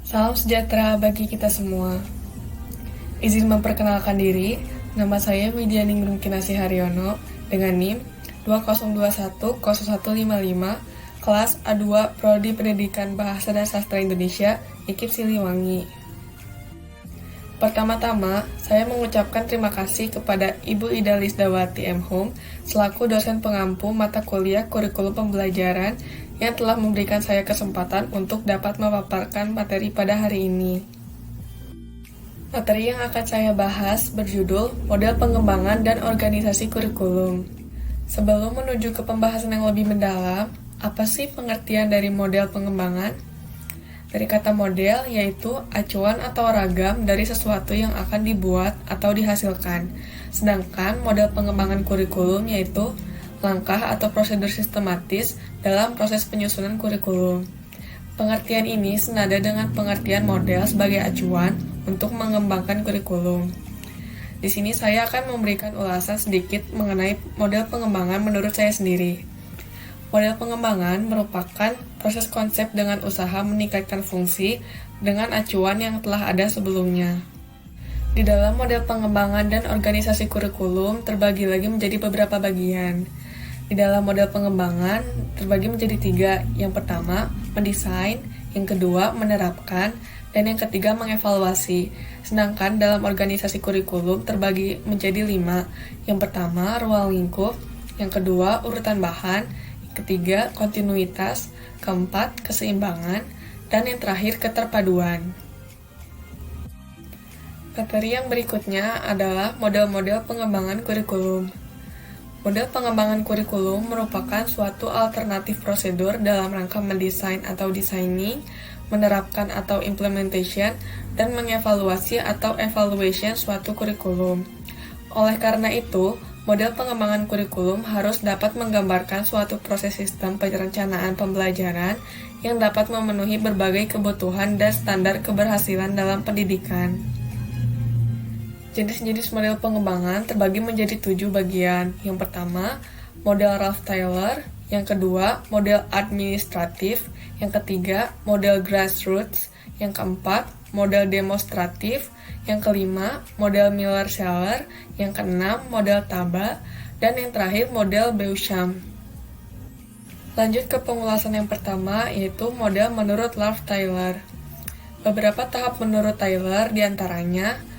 Salam sejahtera bagi kita semua. Izin memperkenalkan diri, nama saya Widyaning Kinasih Haryono dengan NIM 20210155, kelas A2 Prodi Pendidikan Bahasa dan Sastra Indonesia, IKIP Siliwangi. Pertama-tama, saya mengucapkan terima kasih kepada Ibu Ida Lisdawati M. Hum selaku dosen pengampu mata kuliah kurikulum pembelajaran yang telah memberikan saya kesempatan untuk dapat memaparkan materi pada hari ini. Materi yang akan saya bahas berjudul Model Pengembangan dan Organisasi Kurikulum. Sebelum menuju ke pembahasan yang lebih mendalam, apa sih pengertian dari model pengembangan? Dari kata model, yaitu acuan atau ragam dari sesuatu yang akan dibuat atau dihasilkan. Sedangkan model pengembangan kurikulum yaitu langkah atau prosedur sistematis dalam proses penyusunan kurikulum. Pengertian ini senada dengan pengertian model sebagai acuan untuk mengembangkan kurikulum. Di sini saya akan memberikan ulasan sedikit mengenai model pengembangan menurut saya sendiri. Model pengembangan merupakan proses konsep dengan usaha meningkatkan fungsi dengan acuan yang telah ada sebelumnya. Di dalam model pengembangan dan organisasi kurikulum terbagi lagi menjadi beberapa bagian. Di dalam model pengembangan terbagi menjadi 3. Yang pertama, mendesain, yang kedua, menerapkan, dan yang ketiga, mengevaluasi. Sedangkan dalam organisasi kurikulum terbagi menjadi 5. Yang pertama, ruang lingkup, yang kedua, urutan bahan, ketiga, kontinuitas, keempat, keseimbangan, dan yang terakhir, keterpaduan. Materi yang berikutnya adalah model-model pengembangan kurikulum. Model pengembangan kurikulum merupakan suatu alternatif prosedur dalam rangka mendesain atau designing, menerapkan atau implementation, dan mengevaluasi atau evaluation suatu kurikulum. Oleh karena itu, model pengembangan kurikulum harus dapat menggambarkan suatu proses sistem perencanaan pembelajaran yang dapat memenuhi berbagai kebutuhan dan standar keberhasilan dalam pendidikan. Jenis-jenis model pengembangan terbagi menjadi 7 bagian. Yang pertama, model Ralph-Taylor. Yang kedua, model administratif. Yang ketiga, model grassroots. Yang keempat, model demonstratif. Yang kelima, model Miller-Sheller. Yang keenam, model Taba. Dan yang terakhir, model Beauchamp. Lanjut ke pengulasan yang pertama, yaitu model menurut Ralph-Taylor. Beberapa tahap menurut Taylor diantaranya: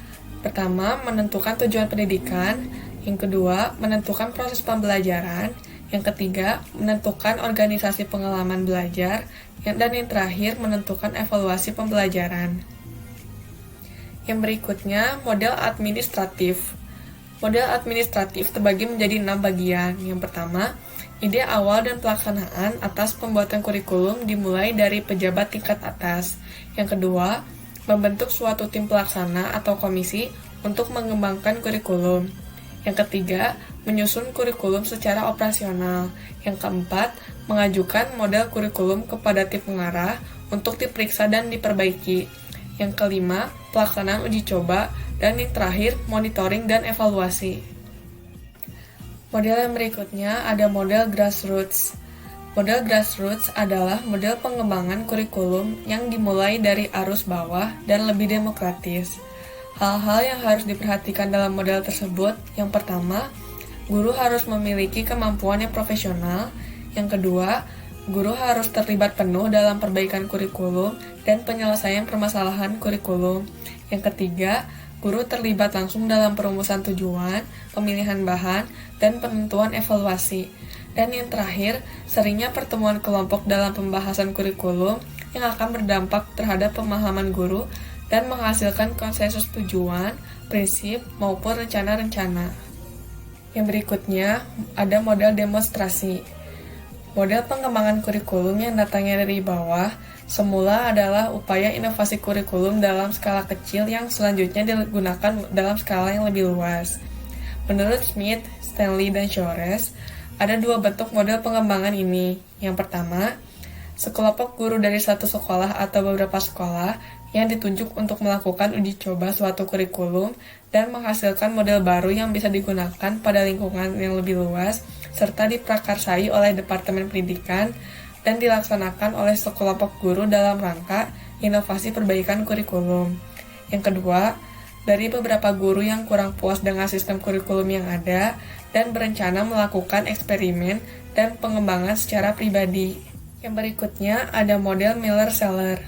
pertama, menentukan tujuan pendidikan. Yang kedua, menentukan proses pembelajaran. Yang ketiga, menentukan organisasi pengalaman belajar. Dan yang terakhir, menentukan evaluasi pembelajaran. Yang berikutnya, model administratif. Model administratif terbagi menjadi 6 bagian. Yang pertama, ide awal dan pelaksanaan atas pembuatan kurikulum dimulai dari pejabat tingkat atas. Yang kedua, membentuk suatu tim pelaksana atau komisi untuk mengembangkan kurikulum. Yang ketiga, menyusun kurikulum secara operasional. Yang keempat, mengajukan model kurikulum kepada tim pengarah untuk diperiksa dan diperbaiki. Yang kelima, pelaksanaan uji coba. Dan yang terakhir, monitoring dan evaluasi. Model yang berikutnya ada model grassroots. Model grassroots adalah model pengembangan kurikulum yang dimulai dari arus bawah dan lebih demokratis. Hal-hal yang harus diperhatikan dalam model tersebut, yang pertama, guru harus memiliki kemampuan yang profesional. Yang kedua, guru harus terlibat penuh dalam perbaikan kurikulum dan penyelesaian permasalahan kurikulum. Yang ketiga, guru terlibat langsung dalam perumusan tujuan, pemilihan bahan, dan penentuan evaluasi. Dan yang terakhir, seringnya pertemuan kelompok dalam pembahasan kurikulum yang akan berdampak terhadap pemahaman guru dan menghasilkan konsensus tujuan, prinsip, maupun rencana-rencana. Yang berikutnya, ada model demonstrasi. Model pengembangan kurikulum yang datangnya dari bawah semula adalah upaya inovasi kurikulum dalam skala kecil yang selanjutnya digunakan dalam skala yang lebih luas. Menurut Smith, Stanley, dan Shores, ada 2 bentuk model pengembangan ini. Yang pertama, sekelompok guru dari satu sekolah atau beberapa sekolah yang ditunjuk untuk melakukan uji coba suatu kurikulum dan menghasilkan model baru yang bisa digunakan pada lingkungan yang lebih luas, serta diprakarsai oleh Departemen Pendidikan dan dilaksanakan oleh sekelompok guru dalam rangka inovasi perbaikan kurikulum. Yang kedua, dari beberapa guru yang kurang puas dengan sistem kurikulum yang ada dan berencana melakukan eksperimen dan pengembangan secara pribadi. Yang berikutnya ada model Miller-Seller.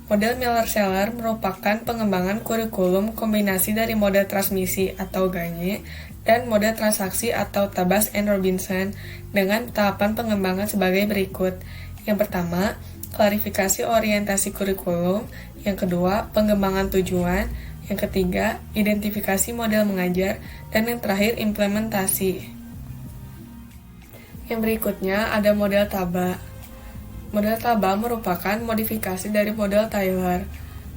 Model Miller-Seller merupakan pengembangan kurikulum kombinasi dari model transmisi atau Gagne dan model transaksi atau Tabas and Robinson dengan tahapan pengembangan sebagai berikut. Yang pertama, klarifikasi orientasi kurikulum. Yang kedua, pengembangan tujuan. Yang ketiga, identifikasi model mengajar. Dan yang terakhir, implementasi. Yang berikutnya ada model TABA. Model TABA merupakan modifikasi dari model Taylor.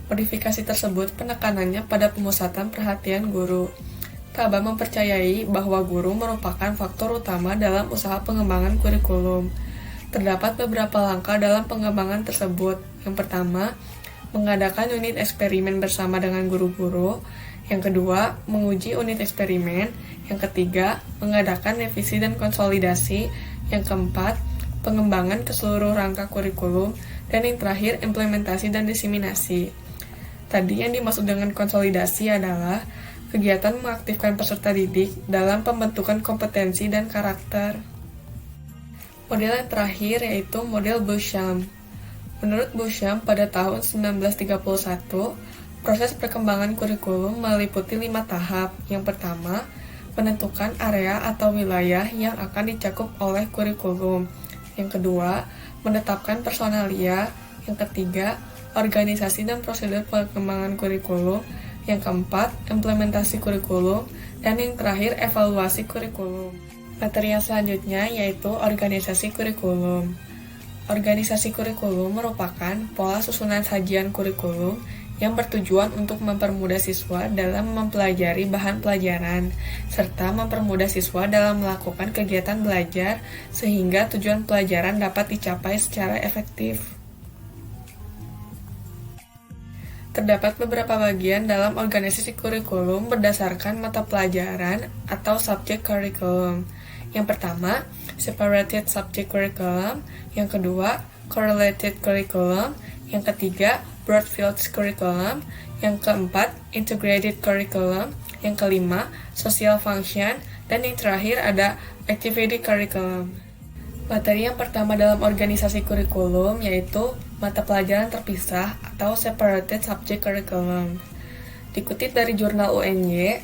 Modifikasi tersebut penekanannya pada pemusatan perhatian guru. TABA mempercayai bahwa guru merupakan faktor utama dalam usaha pengembangan kurikulum. Terdapat beberapa langkah dalam pengembangan tersebut. Yang pertama, mengadakan unit eksperimen bersama dengan guru-guru. Yang kedua, menguji unit eksperimen. Yang ketiga, mengadakan revisi dan konsolidasi. Yang keempat, pengembangan ke seluruh rangka kurikulum. Dan yang terakhir, implementasi dan diseminasi. Tadi yang dimaksud dengan konsolidasi adalah kegiatan mengaktifkan peserta didik dalam pembentukan kompetensi dan karakter. Model yang terakhir yaitu model Beauchamp. Menurut Beauchamp, pada tahun 1931, proses perkembangan kurikulum meliputi 5 tahap. Yang pertama, menentukan area atau wilayah yang akan dicakup oleh kurikulum. Yang kedua, menetapkan personalia. Yang ketiga, organisasi dan prosedur pengembangan kurikulum. Yang keempat, implementasi kurikulum. Dan yang terakhir, evaluasi kurikulum. Materi yang selanjutnya yaitu organisasi kurikulum. Organisasi kurikulum merupakan pola susunan sajian kurikulum yang bertujuan untuk mempermudah siswa dalam mempelajari bahan pelajaran, serta mempermudah siswa dalam melakukan kegiatan belajar sehingga tujuan pelajaran dapat dicapai secara efektif. Terdapat beberapa bagian dalam organisasi kurikulum berdasarkan mata pelajaran atau subject curriculum. Yang pertama, separated subject curriculum. Yang kedua, correlated curriculum. Yang ketiga, broad fields curriculum. Yang keempat, integrated curriculum. Yang kelima, social function. Dan yang terakhir ada activity curriculum. Materi yang pertama dalam organisasi kurikulum yaitu mata pelajaran terpisah atau separated subject curriculum. Dikutip dari jurnal UNY,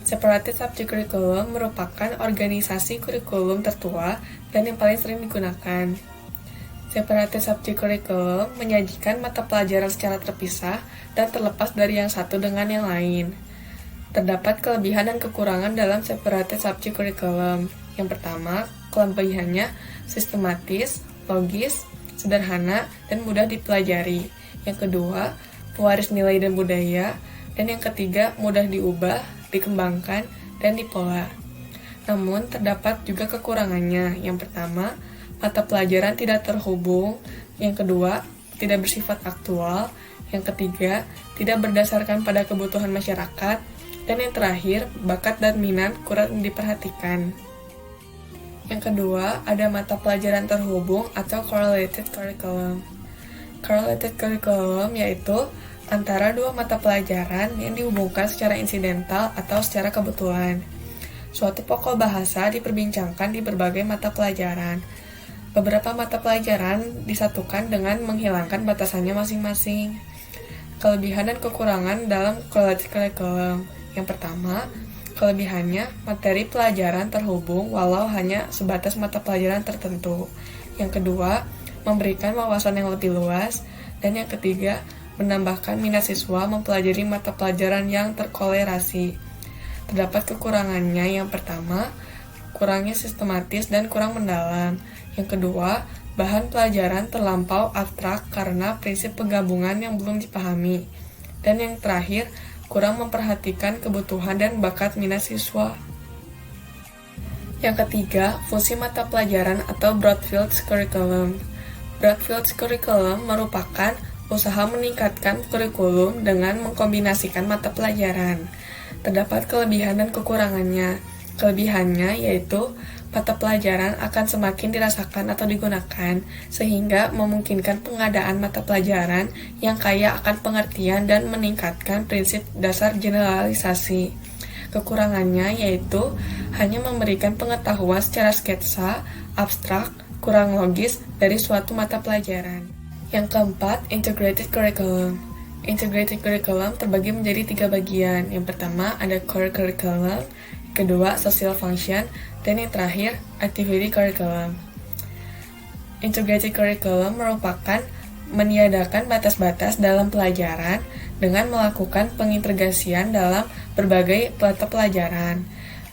separated subject curriculum merupakan organisasi kurikulum tertua dan yang paling sering digunakan. Separated subject curriculum menyajikan mata pelajaran secara terpisah dan terlepas dari yang satu dengan yang lain. Terdapat kelebihan dan kekurangan dalam separated subject curriculum. Yang pertama, kelebihannya sistematis, logis, sederhana, dan mudah dipelajari. Yang kedua, pewaris nilai dan budaya. Dan yang ketiga, mudah diubah, dikembangkan, dan dipola. Namun, terdapat juga kekurangannya. Yang pertama, mata pelajaran tidak terhubung. Yang kedua, tidak bersifat aktual. Yang ketiga, tidak berdasarkan pada kebutuhan masyarakat. Dan yang terakhir, bakat dan minat kurang diperhatikan. Yang kedua, ada mata pelajaran terhubung atau correlated curriculum. Correlated curriculum yaitu antara dua mata pelajaran yang dihubungkan secara insidental atau secara kebetulan. Suatu pokok bahasa diperbincangkan di berbagai mata pelajaran. Beberapa mata pelajaran disatukan dengan menghilangkan batasannya masing-masing. Kelebihan dan kekurangan dalam correlated curriculum. Yang pertama, kelebihannya, materi pelajaran terhubung walau hanya sebatas mata pelajaran tertentu. Yang kedua, memberikan wawasan yang lebih luas. Dan yang ketiga, menambahkan minat siswa mempelajari mata pelajaran yang terkolerasi. Terdapat kekurangannya. Yang pertama, kurangnya sistematis dan kurang mendalam. Yang kedua, bahan pelajaran terlampau abstrak karena prinsip penggabungan yang belum dipahami. Dan yang terakhir, kurang memperhatikan kebutuhan dan bakat minat siswa. Yang ketiga, fungsi mata pelajaran atau broad fields curriculum. Broad fields curriculum merupakan usaha meningkatkan kurikulum dengan mengkombinasikan mata pelajaran. Terdapat kelebihan dan kekurangannya. Kelebihannya yaitu mata pelajaran akan semakin dirasakan atau digunakan, sehingga memungkinkan pengadaan mata pelajaran yang kaya akan pengertian dan meningkatkan prinsip dasar generalisasi. Kekurangannya yaitu hanya memberikan pengetahuan secara sketsa, abstrak, kurang logis dari suatu mata pelajaran. Yang keempat, integrated curriculum. Integrated curriculum terbagi menjadi 3 bagian. Yang pertama ada core curriculum, kedua social function, dan yang terakhir activity curriculum. Integrated curriculum merupakan meniadakan batas-batas dalam pelajaran dengan melakukan pengintegrasian dalam berbagai mata pelajaran.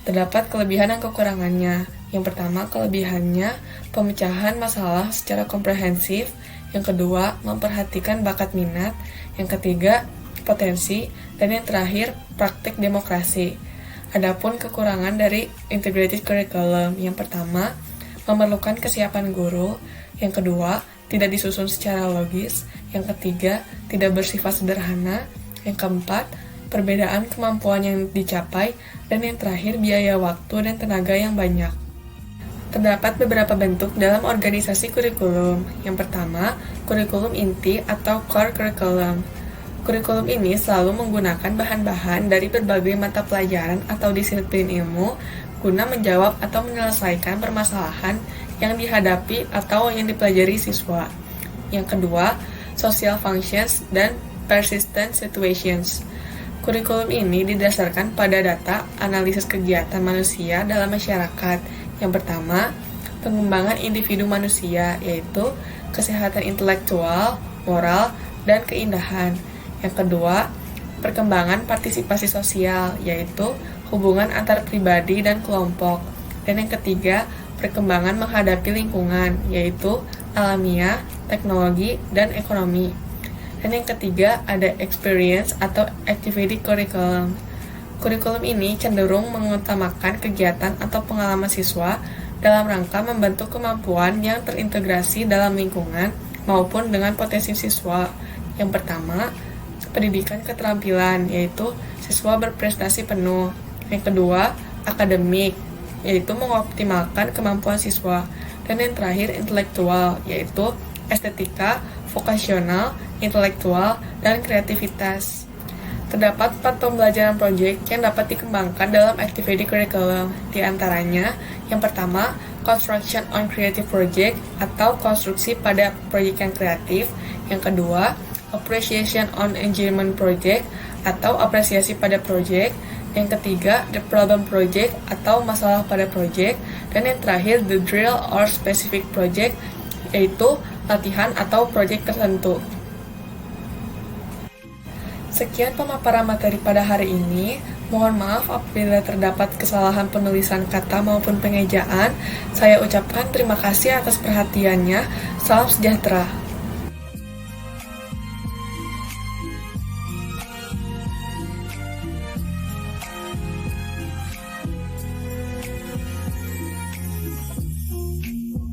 Terdapat kelebihan dan kekurangannya. Yang pertama, kelebihannya pemecahan masalah secara komprehensif. Yang kedua, memperhatikan bakat minat. Yang ketiga, potensi. Dan yang terakhir, praktik demokrasi. Adapun kekurangan dari integrated curriculum, yang pertama, memerlukan kesiapan guru. Yang kedua, tidak disusun secara logis. Yang ketiga, tidak bersifat sederhana. Yang keempat, perbedaan kemampuan yang dicapai. Dan yang terakhir, biaya waktu dan tenaga yang banyak. Terdapat beberapa bentuk dalam organisasi kurikulum. Yang pertama, kurikulum inti atau core curriculum. Kurikulum ini selalu menggunakan bahan-bahan dari berbagai mata pelajaran atau disiplin ilmu guna menjawab atau menyelesaikan permasalahan yang dihadapi atau yang dipelajari siswa. Yang kedua, social functions dan persistent situations. Kurikulum ini didasarkan pada data analisis kegiatan manusia dalam masyarakat. Yang pertama, pengembangan individu manusia, yaitu kesehatan intelektual, moral, dan keindahan. Yang kedua, perkembangan partisipasi sosial, yaitu hubungan antar pribadi dan kelompok. Dan yang ketiga, perkembangan menghadapi lingkungan, yaitu alamiah, teknologi, dan ekonomi. Dan yang ketiga, ada experience atau activity curriculum. Kurikulum ini cenderung mengutamakan kegiatan atau pengalaman siswa dalam rangka membentuk kemampuan yang terintegrasi dalam lingkungan maupun dengan potensi siswa. Yang pertama, pendidikan keterampilan, yaitu siswa berprestasi penuh. Yang kedua, akademik, yaitu mengoptimalkan kemampuan siswa. Dan yang terakhir, intelektual, yaitu estetika, vokasional, intelektual, dan kreativitas. Terdapat 4 pembelajaran proyek yang dapat dikembangkan dalam activity curriculum. Di antaranya, yang pertama, construction on creative project atau konstruksi pada proyek yang kreatif. Yang kedua, appreciation on enjoyment project atau apresiasi pada proyek. Yang ketiga, the problem project atau masalah pada proyek. Dan yang terakhir, the drill or specific project, yaitu latihan atau proyek tertentu. Sekian pemaparan materi pada hari ini. Mohon maaf apabila terdapat kesalahan penulisan kata maupun pengejaan. Saya ucapkan terima kasih atas perhatiannya. Salam sejahtera.